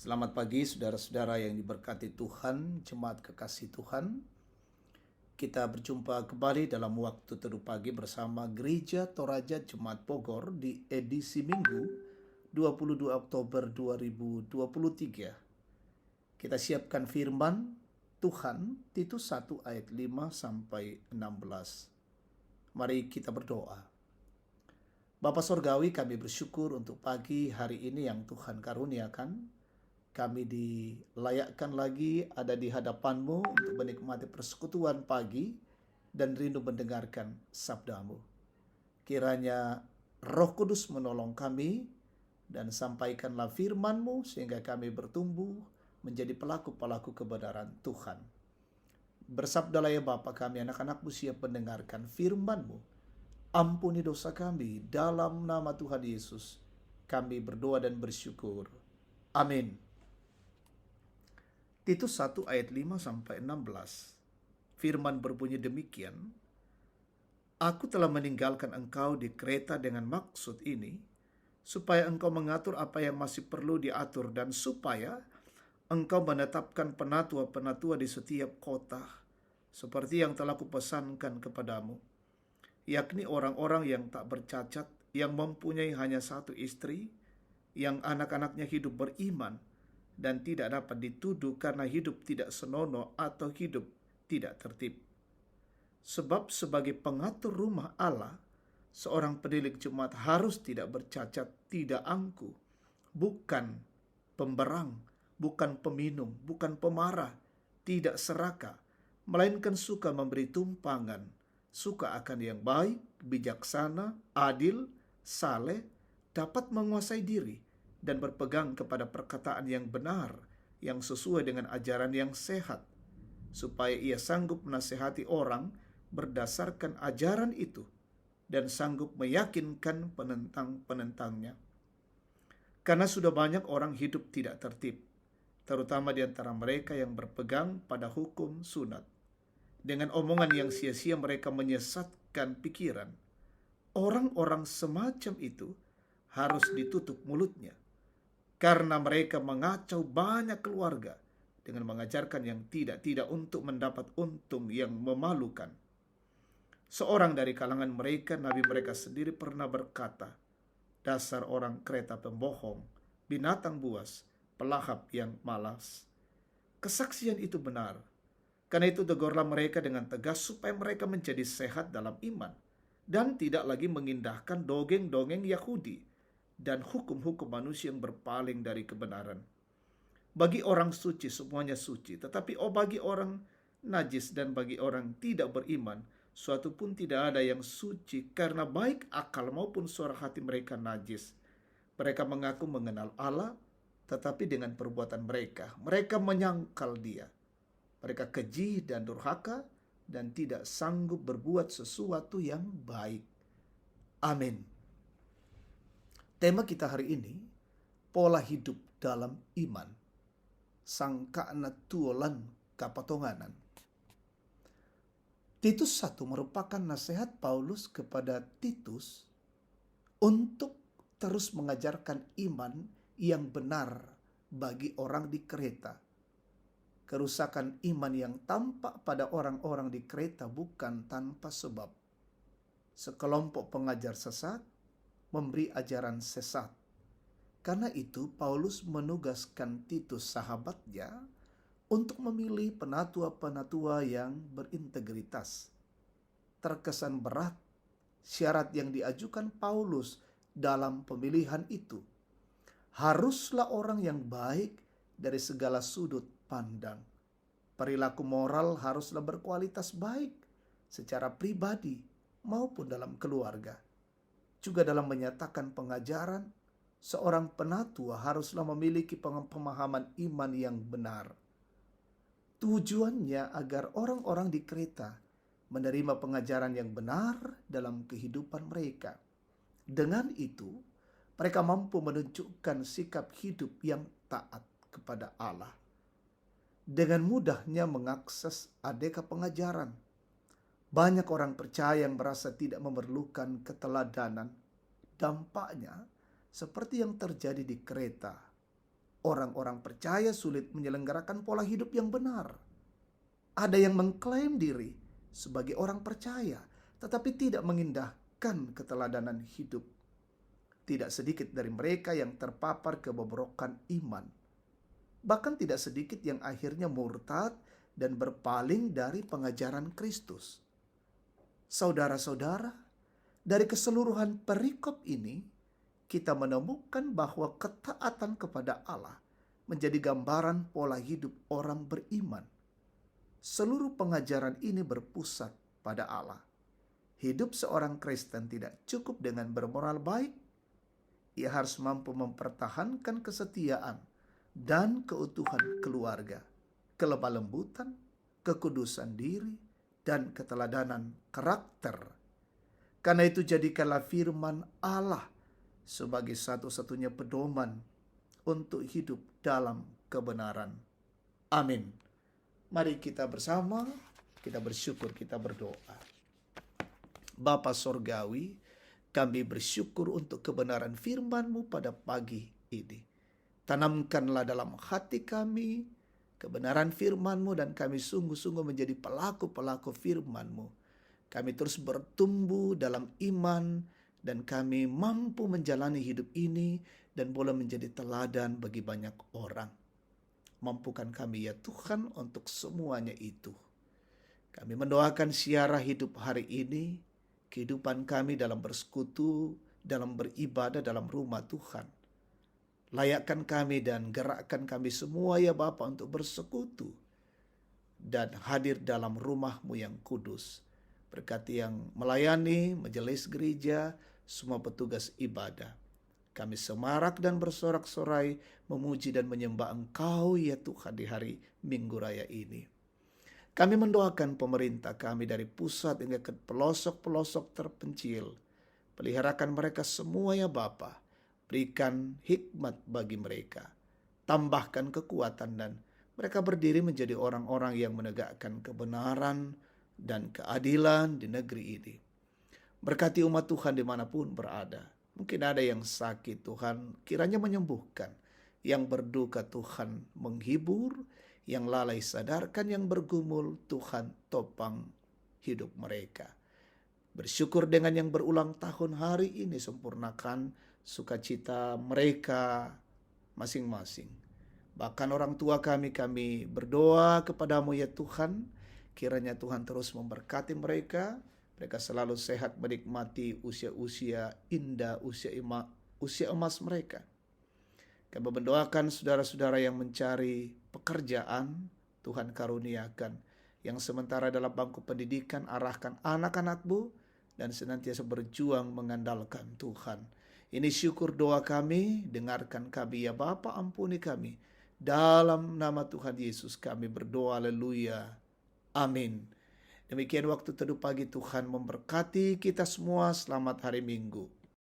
Selamat pagi saudara-saudara yang diberkati Tuhan, jemaat kekasih Tuhan. Kita berjumpa kembali dalam waktu teduh pagi bersama Gereja Toraja Jemaat Bogor di edisi Minggu 22 Oktober 2023. Kita siapkan firman Tuhan Titus 1 ayat 5 sampai 16. Mari kita berdoa. Bapa Sorgawi, kami bersyukur untuk pagi hari ini yang Tuhan karuniakan. Kami dilayakkan lagi ada di hadapan-Mu untuk menikmati persekutuan pagi dan rindu mendengarkan sabda-Mu. Kiranya Roh Kudus menolong kami dan sampaikanlah firman-Mu sehingga kami bertumbuh menjadi pelaku-pelaku kebenaran Tuhan. Bersabdalah ya Bapa, kami anak-anak-Mu siap mendengarkan firman-Mu. Ampuni dosa kami dalam nama Tuhan Yesus. Kami berdoa dan bersyukur. Amin. Titus 1 ayat 5 sampai 16. Firman berbunyi demikian. Aku telah meninggalkan engkau di Kreta dengan maksud ini, supaya engkau mengatur apa yang masih perlu diatur dan supaya engkau menetapkan penatua-penatua di setiap kota, seperti yang telah kupesankan kepadamu, yakni orang-orang yang tak bercacat, yang mempunyai hanya satu istri, yang anak-anaknya hidup beriman, dan tidak dapat dituduh karena hidup tidak senonoh atau hidup tidak tertib. Sebab sebagai pengatur rumah Allah, seorang pendidik jemaat harus tidak bercacat, tidak angkuh, bukan pemberang, bukan peminum, bukan pemarah, tidak serakah, melainkan suka memberi tumpangan, suka akan yang baik, bijaksana, adil, saleh, dapat menguasai diri, dan berpegang kepada perkataan yang benar, yang sesuai dengan ajaran yang sehat, supaya ia sanggup menasihati orang berdasarkan ajaran itu, dan sanggup meyakinkan penentang-penentangnya. Karena sudah banyak orang hidup tidak tertib, terutama di antara mereka yang berpegang pada hukum sunat. Dengan omongan yang sia-sia mereka menyesatkan pikiran. Orang-orang semacam itu harus ditutup mulutnya, karena mereka mengacau banyak keluarga dengan mengajarkan yang tidak-tidak untuk mendapat untung yang memalukan. Seorang dari kalangan mereka, nabi mereka sendiri pernah berkata, dasar orang Kreta pembohong, binatang buas, pelahap yang malas. Kesaksian itu benar. Karena itu tegurlah mereka dengan tegas supaya mereka menjadi sehat dalam iman dan tidak lagi mengindahkan dongeng-dongeng Yahudi dan hukum-hukum manusia yang berpaling dari kebenaran. Bagi orang suci semuanya suci, tetapi bagi orang najis dan bagi orang tidak beriman, suatu pun tidak ada yang suci, karena baik akal maupun suara hati mereka najis. Mereka mengaku mengenal Allah, tetapi dengan perbuatan mereka menyangkal Dia. Mereka keji dan durhaka dan tidak sanggup berbuat sesuatu yang baik. Amin. Tema kita hari ini, pola hidup dalam iman. Sangkaana tuolan kapatonganan. Titus 1 merupakan nasihat Paulus kepada Titus untuk terus mengajarkan iman yang benar bagi orang di Kreta. Kerusakan iman yang tampak pada orang-orang di Kreta bukan tanpa sebab. Sekelompok pengajar sesat memberi ajaran sesat. Karena itu Paulus menugaskan Titus sahabatnya untuk memilih penatua-penatua yang berintegritas. Terkesan berat syarat yang diajukan Paulus dalam pemilihan itu. Haruslah orang yang baik dari segala sudut pandang. Perilaku moral haruslah berkualitas baik secara pribadi maupun dalam keluarga. Juga dalam menyatakan pengajaran, seorang penatua haruslah memiliki pemahaman iman yang benar. Tujuannya agar orang-orang di Kreta menerima pengajaran yang benar dalam kehidupan mereka. Dengan itu, mereka mampu menunjukkan sikap hidup yang taat kepada Allah. Dengan mudahnya mengakses aneka pengajaran. Banyak orang percaya yang merasa tidak memerlukan keteladanan. Dampaknya seperti yang terjadi di Kreta. Orang-orang percaya sulit menyelenggarakan pola hidup yang benar. Ada yang mengklaim diri sebagai orang percaya, tetapi tidak mengindahkan keteladanan hidup. Tidak sedikit dari mereka yang terpapar kebobrokan iman. Bahkan tidak sedikit yang akhirnya murtad dan berpaling dari pengajaran Kristus. Saudara-saudara, dari keseluruhan perikop ini, kita menemukan bahwa ketaatan kepada Allah menjadi gambaran pola hidup orang beriman. Seluruh pengajaran ini berpusat pada Allah. Hidup seorang Kristen tidak cukup dengan bermoral baik. Ia harus mampu mempertahankan kesetiaan dan keutuhan keluarga, kelemah lembutan, kekudusan diri, dan keteladanan karakter. Karena itu jadikanlah firman Allah sebagai satu-satunya pedoman untuk hidup dalam kebenaran. Amin. Mari kita bersama, kita bersyukur, kita berdoa. Bapa Sorgawi, kami bersyukur untuk kebenaran firman-Mu pada pagi ini. Tanamkanlah dalam hati kami kebenaran firman-Mu dan kami sungguh-sungguh menjadi pelaku-pelaku firman-Mu. Kami terus bertumbuh dalam iman dan kami mampu menjalani hidup ini dan boleh menjadi teladan bagi banyak orang. Mampukan kami ya Tuhan untuk semuanya itu. Kami mendoakan siarah hidup hari ini, kehidupan kami dalam bersekutu, dalam beribadah dalam rumah Tuhan. Layakkan kami dan gerakkan kami semua ya Bapa untuk bersekutu dan hadir dalam rumah-Mu yang kudus. Berkati yang melayani, majelis gereja, semua petugas ibadah. Kami semarak dan bersorak-sorai memuji dan menyembah Engkau ya Tuhan di hari Minggu Raya ini. Kami mendoakan pemerintah kami dari pusat hingga ke pelosok-pelosok terpencil. Peliharakan mereka semua ya Bapa. Berikan hikmat bagi mereka. Tambahkan kekuatan dan mereka berdiri menjadi orang-orang yang menegakkan kebenaran dan keadilan di negeri ini. Berkati umat Tuhan dimanapun berada. Mungkin ada yang sakit, Tuhan kiranya menyembuhkan. Yang berduka Tuhan menghibur. Yang lalai sadarkan, yang bergumul Tuhan topang hidup mereka. Bersyukur dengan yang berulang tahun hari ini, sempurnakan sukacita mereka masing-masing. Bahkan orang tua kami berdoa kepadamu ya Tuhan. Kiranya Tuhan terus memberkati mereka. Mereka selalu sehat menikmati usia-usia indah, usia emas mereka. Kami mendoakan saudara-saudara yang mencari pekerjaan, Tuhan karuniakan. Yang sementara dalam bangku pendidikan, arahkan anak-anak-Mu dan senantiasa berjuang mengandalkan Tuhan. Ini syukur doa kami, dengarkan kami ya Bapa, ampuni kami. Dalam nama Tuhan Yesus kami berdoa, haleluya. Amin. Demikian waktu teduh pagi, Tuhan memberkati kita semua. Selamat hari Minggu.